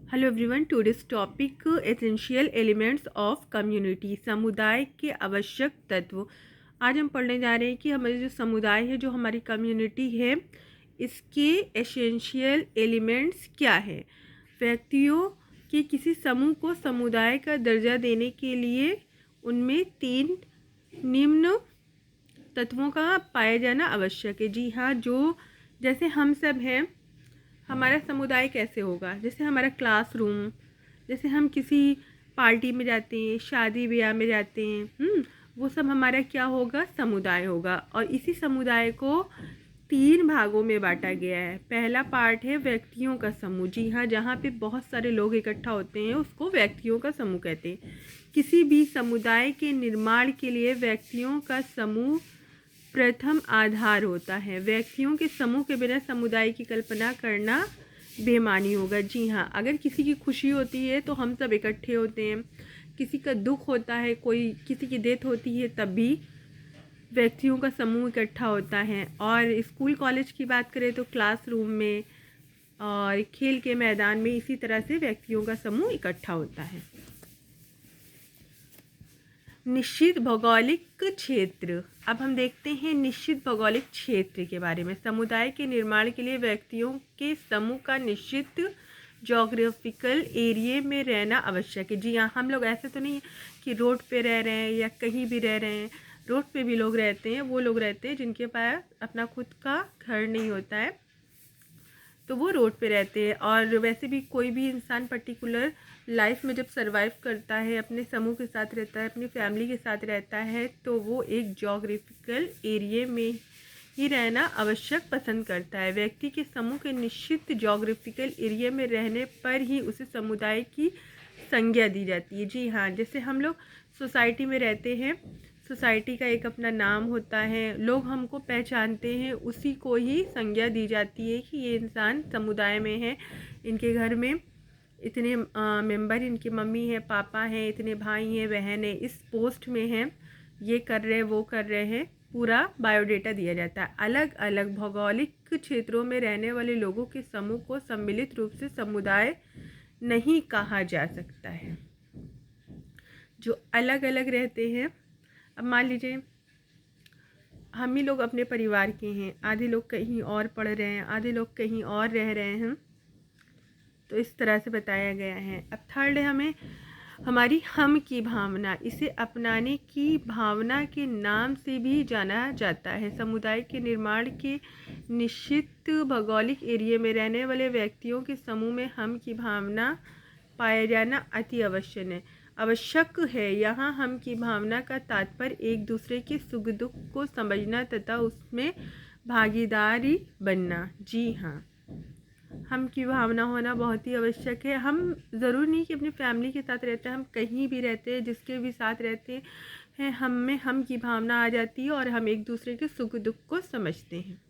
Hello everyone, today's topic essential elements of community, समुदाय के आवश्यक तत्व। आज हम पढ़ने जा रहे हैं कि हमारे जो समुदाय है, जो हमारी कम्युनिटी है, इसके एसेंशियल एलिमेंट्स क्या है। व्यक्तियों के किसी समूह को समुदाय का दर्जा देने के लिए उनमें 3 निम्न तत्वों का पाया जाना आवश्यक है। जी हाँ, जो जैसे हम सब हैं, हमारा समुदाय कैसे होगा, जैसे हमारा क्लासरूम, जैसे हम किसी पार्टी में जाते हैं, शादी ब्याह में जाते हैं, वो सब हमारा क्या होगा, समुदाय होगा। और इसी समुदाय को 3 भागों में बांटा गया है। पहला पार्ट है व्यक्तियों का समूह। जी हाँ, जहाँ पे बहुत सारे लोग इकट्ठा होते हैं उसको व्यक्तियों का समूह कहते हैं। किसी भी समुदाय के निर्माण के लिए व्यक्तियों का समूह प्रथम आधार होता है। व्यक्तियों के समूह के बिना समुदाय की कल्पना करना बेमानी होगा। जी हाँ, अगर किसी की खुशी होती है तो हम सब इकट्ठे होते हैं, किसी का दुख होता है, कोई किसी की डेथ होती है, तब भी व्यक्तियों का समूह इकट्ठा होता है। और स्कूल कॉलेज की बात करें तो क्लासरूम में और खेल के मैदान में इसी तरह से व्यक्तियों का समूह इकट्ठा होता है। निश्चित भौगोलिक क्षेत्र। अब हम देखते हैं निश्चित भौगोलिक क्षेत्र के बारे में। समुदाय के निर्माण के लिए व्यक्तियों के समूह का निश्चित जोग्राफिकल एरिया में रहना आवश्यक है। जी हाँ, हम लोग ऐसे तो नहीं कि रोड पे रह रहे हैं या कहीं भी रह रहे हैं। रोड पे भी लोग रहते हैं, वो लोग रहते हैं जिनके पास अपना खुद का घर नहीं होता है, तो वो रोड पे रहते हैं। और वैसे भी कोई भी इंसान पर्टिकुलर लाइफ में जब सर्वाइव करता है, अपने समूह के साथ रहता है, अपनी फैमिली के साथ रहता है, तो वो एक जोग्राफिकल एरिया में ही रहना आवश्यक पसंद करता है। व्यक्ति के समूह के निश्चित जोग्राफिकल एरिया में रहने पर ही उसे समुदाय की संज्ञा दी जाती है। जी हाँ, जैसे हम लोग सोसाइटी में रहते हैं, सोसाइटी का एक अपना नाम होता है, लोग हमको पहचानते हैं, उसी को ही संज्ञा दी जाती है कि ये इंसान समुदाय में है, इनके घर में इतने मेंबर, इनकी मम्मी है, पापा हैं, इतने भाई हैं, बहन है, इस पोस्ट में हैं, ये कर रहे हैं, वो कर रहे हैं, पूरा बायोडेटा दिया जाता है। अलग अलग भौगोलिक क्षेत्रों में रहने वाले लोगों के समूह को सम्मिलित रूप से समुदाय नहीं कहा जा सकता है। जो अलग अलग रहते हैं, अब मान लीजिए हम ही लोग अपने परिवार के हैं, आधे लोग कहीं और पढ़ रहे हैं, आधे लोग कहीं और रह रहे हैं, तो इस तरह से बताया गया है। अब थर्ड है हमें हमारी हम की भावना। इसे अपनाने की भावना के नाम से भी जाना जाता है। समुदाय के निर्माण के निश्चित भौगोलिक एरिया में रहने वाले व्यक्तियों के समूह में हम की भावना पाया जाना अति आवश्यक है। यहाँ हम की भावना का तात्पर्य एक दूसरे के सुख दुख को समझना तथा उसमें भागीदारी बनना। जी हाँ, हम की भावना होना बहुत ही आवश्यक है। हम ज़रूर नहीं कि अपनी फैमिली के साथ रहते हैं, हम कहीं भी रहते हैं, जिसके भी साथ रहते हैं, हम में हम की भावना आ जाती है और हम एक दूसरे के सुख दुख को समझते हैं।